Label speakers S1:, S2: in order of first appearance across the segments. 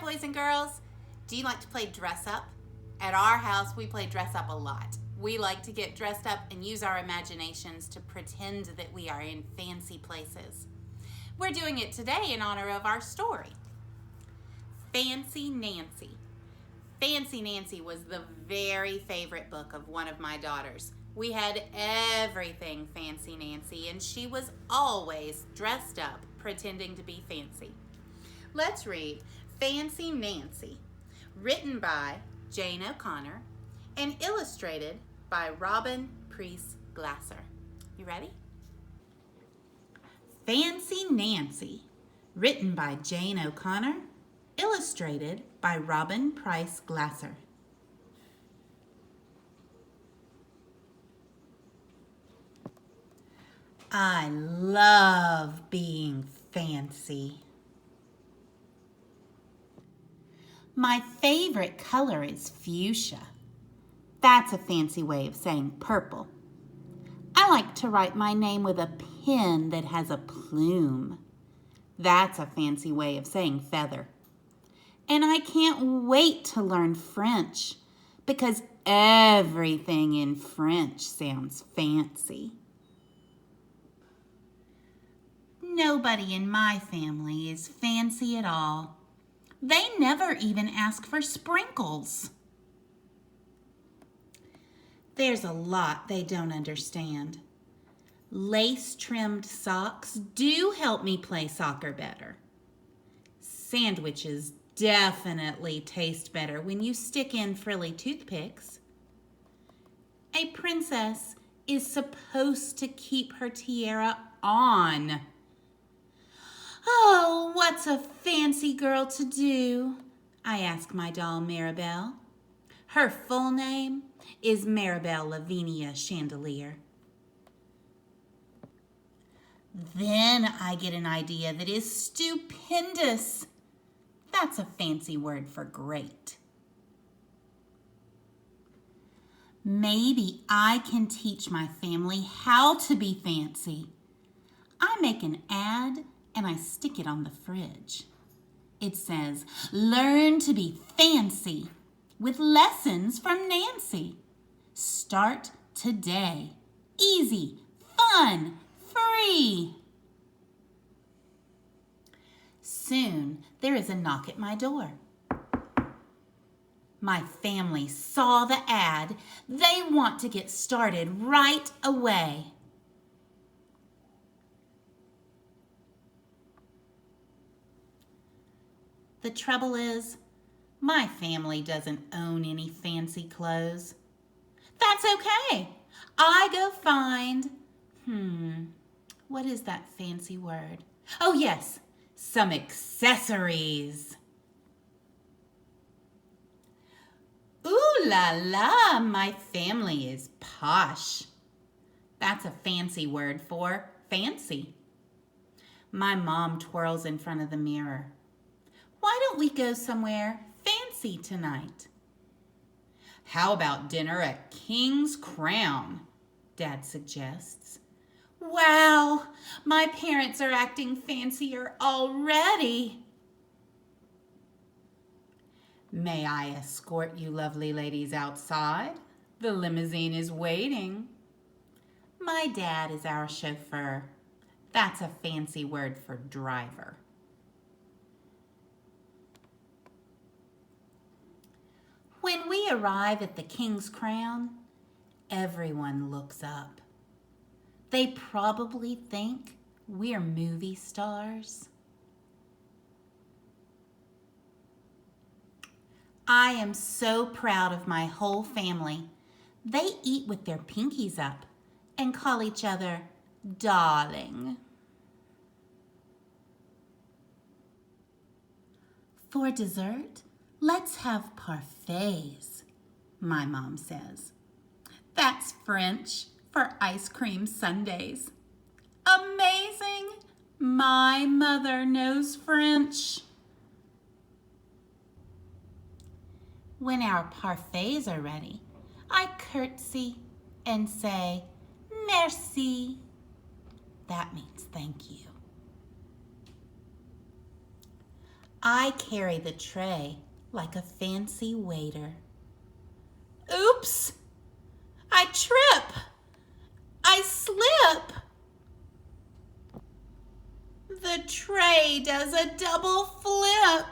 S1: boys and girls. Do you like to play dress up? At our house, we play dress up a lot. We like to get dressed up and use our imaginations to pretend that we are in fancy places. We're doing it today in honor of our story. Fancy Nancy. Fancy Nancy was the very favorite book of one of my daughters. We had everything Fancy Nancy, and she was always dressed up, pretending to be fancy. Let's read Fancy Nancy, written by Jane O'Connor and illustrated by Robin Priest Glasser. You ready? Fancy Nancy, written by Jane O'Connor, illustrated by Robin Priest Glasser. I love being fancy. My favorite color is fuchsia. That's a fancy way of saying purple. I like to write my name with a pen that has a plume. That's a fancy way of saying feather. And I can't wait to learn French because everything in French sounds fancy. Nobody in my family is fancy at all. They never even ask for sprinkles. There's a lot they don't understand. Lace-trimmed socks do help me play soccer better. Sandwiches definitely taste better when you stick in frilly toothpicks. A princess is supposed to keep her tiara on. Oh, what's a fancy girl to do? I ask my doll Maribel. Her full name is Maribel Lavinia Chandelier. Then I get an idea that is stupendous. That's a fancy word for great. Maybe I can teach my family how to be fancy. I make an ad and I stick it on the fridge. It says, "Learn to be fancy with lessons from Nancy. Start today. Easy, fun, free." Soon there is a knock at my door. My family saw the ad. They want to get started right away. The trouble is, my family doesn't own any fancy clothes. That's okay. I go find, what is that fancy word? Oh yes, some accessories. Ooh la la, my family is posh. That's a fancy word for fancy. My mom twirls in front of the mirror. Why don't we go somewhere fancy tonight? How about dinner at King's Crown? Dad suggests. Wow, my parents are acting fancier already. May I escort you lovely ladies outside? The limousine is waiting. My dad is our chauffeur. That's a fancy word for driver. When we arrive at the King's Crown, everyone looks up. They probably think we're movie stars. I am so proud of my whole family. They eat with their pinkies up and call each other darling. For dessert, let's have parfaits, my mom says. That's French for ice cream sundaes. Amazing! My mother knows French. When our parfaits are ready, I curtsy and say, merci. That means thank you. I carry the tray like a fancy waiter. Oops! I trip! I slip! The tray does a double flip.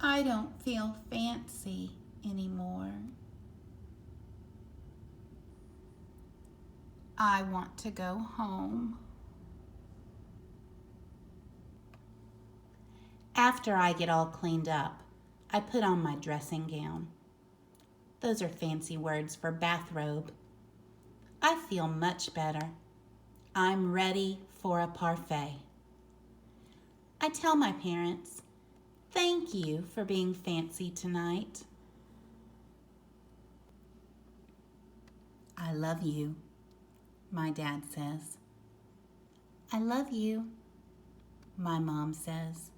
S1: I don't feel fancy anymore. I want to go home. After I get all cleaned up, I put on my dressing gown. Those are fancy words for bathrobe. I feel much better. I'm ready for a parfait. I tell my parents, thank you for being fancy tonight. I love you, my dad says. I love you, my mom says.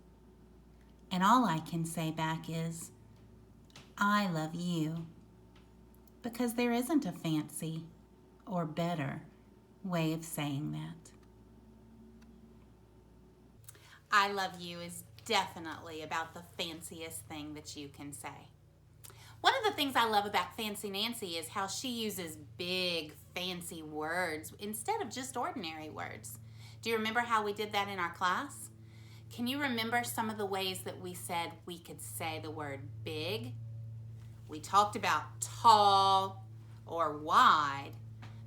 S1: And all I can say back is, I love you, because there isn't a fancy or better way of saying that. I love you is definitely about the fanciest thing that you can say. One of the things I love about Fancy Nancy is how she uses big, fancy words instead of just ordinary words. Do you remember how we did that in our class? Can you remember some of the ways that we said we could say the word big? We talked about tall or wide,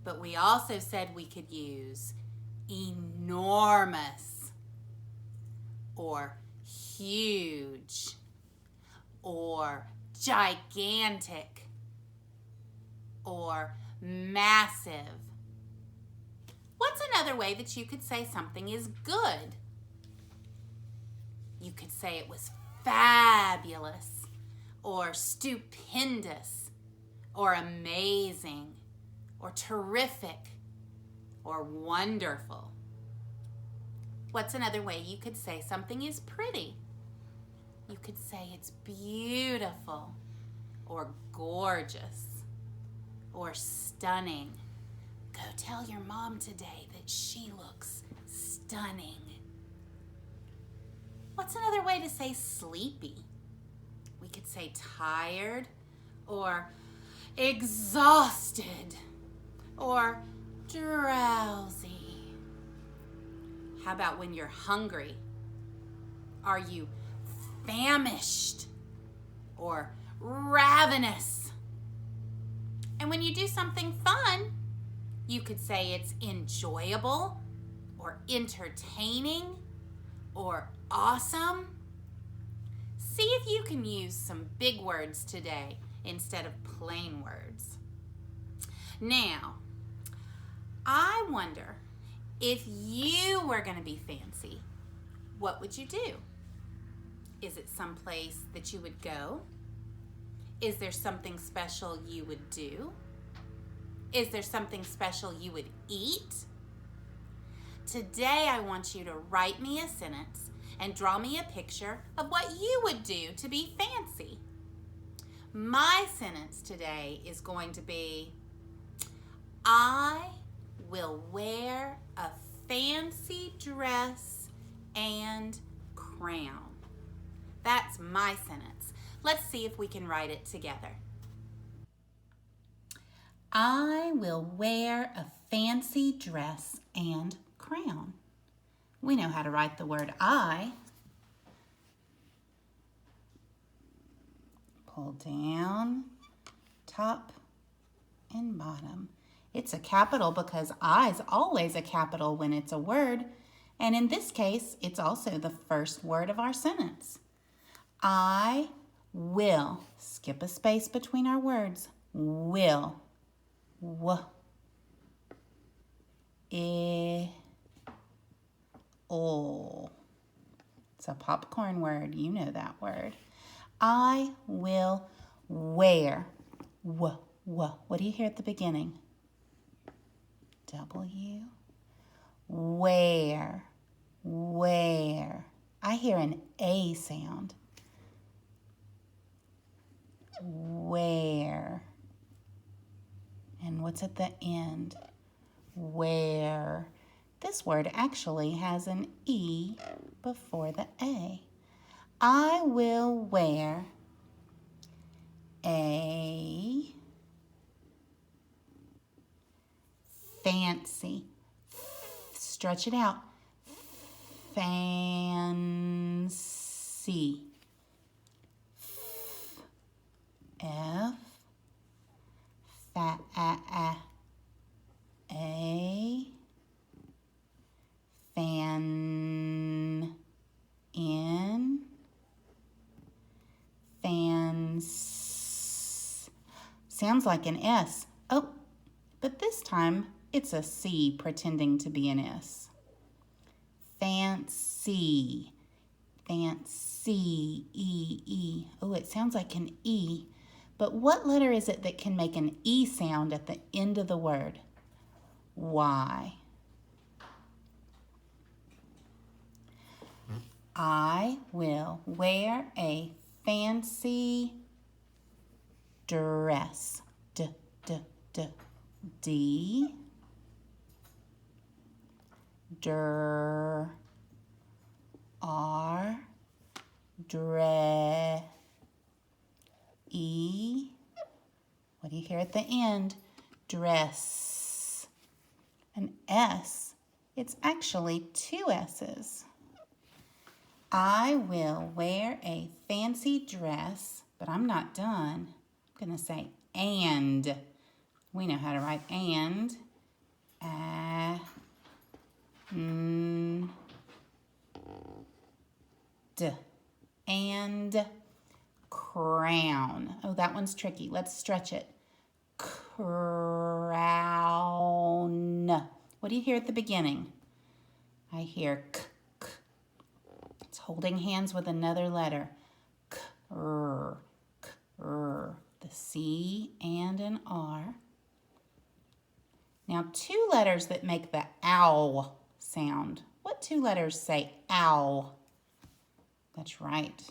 S1: but we also said we could use enormous or huge or gigantic or massive. What's another way that you could say something is good? You could say it was fabulous or stupendous or amazing or terrific or wonderful. What's another way you could say something is pretty? You could say it's beautiful or gorgeous or stunning. Go tell your mom today that she looks stunning. What's another way to say sleepy? We could say tired or exhausted or drowsy. How about when you're hungry? Are you famished or ravenous? And when you do something fun, you could say it's enjoyable or entertaining or awesome. See if you can use some big words today instead of plain words. Now, I wonder if you were going to be fancy, what would you do? Is it someplace that you would go? Is there something special you would do? Is there something special you would eat? Today I want you to write me a sentence and draw me a picture of what you would do to be fancy. My sentence today is going to be, I will wear a fancy dress and crown. That's my sentence. Let's see if we can write it together. I will wear a fancy dress and crown. We know how to write the word I. Pull down, top and bottom. It's a capital because I is always a capital when it's a word. And in this case, it's also the first word of our sentence. I will, skip a space between our words, will. It's a popcorn word. You know that word. I will wear. What do you hear at the beginning? W. Wear. I hear an A sound. Wear. And what's at the end? Where. This word actually has an E before the A. I will wear a fancy, stretch it out, fancy, F, fa, a, fan, in, fans. Sounds like an S. Oh, but this time it's a C pretending to be an S. Fancy, fancy, E. Oh, it sounds like an E. But what letter is it that can make an E sound at the end of the word? Y. I will wear a fancy dress. D. R. Dre. E. What do you hear at the end? Dress. An S. It's actually two S's. I will wear a fancy dress, but I'm not done. I'm going to say and. We know how to write and. And crown. Oh, that one's tricky. Let's stretch it. Crown. What do you hear at the beginning? I hear k. It's holding hands with another letter. K-r. The C and an R. Now, two letters that make the ow sound. What two letters say ow? That's right.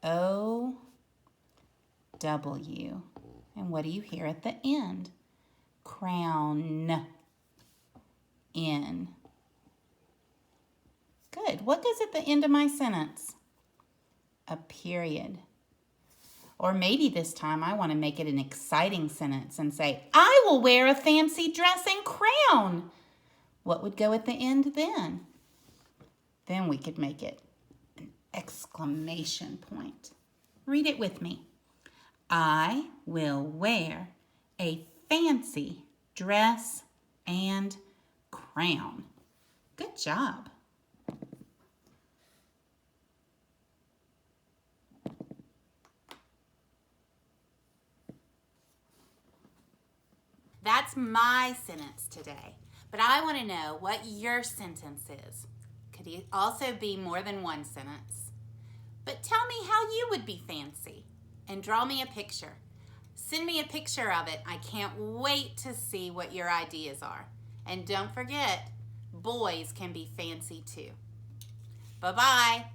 S1: O-W. And what do you hear at the end? Crown. N. Good. What goes at the end of my sentence? A period. Or maybe this time I want to make it an exciting sentence and say, I will wear a fancy dress and crown. What would go at the end then? Then we could make it an exclamation point. Read it with me. I will wear a fancy dress and crown. Good job. That's my sentence today, but I want to know what your sentence is. Could it also be more than one sentence? But tell me how you would be fancy and draw me a picture. Send me a picture of it. I can't wait to see what your ideas are. And don't forget, boys can be fancy too. Bye-bye.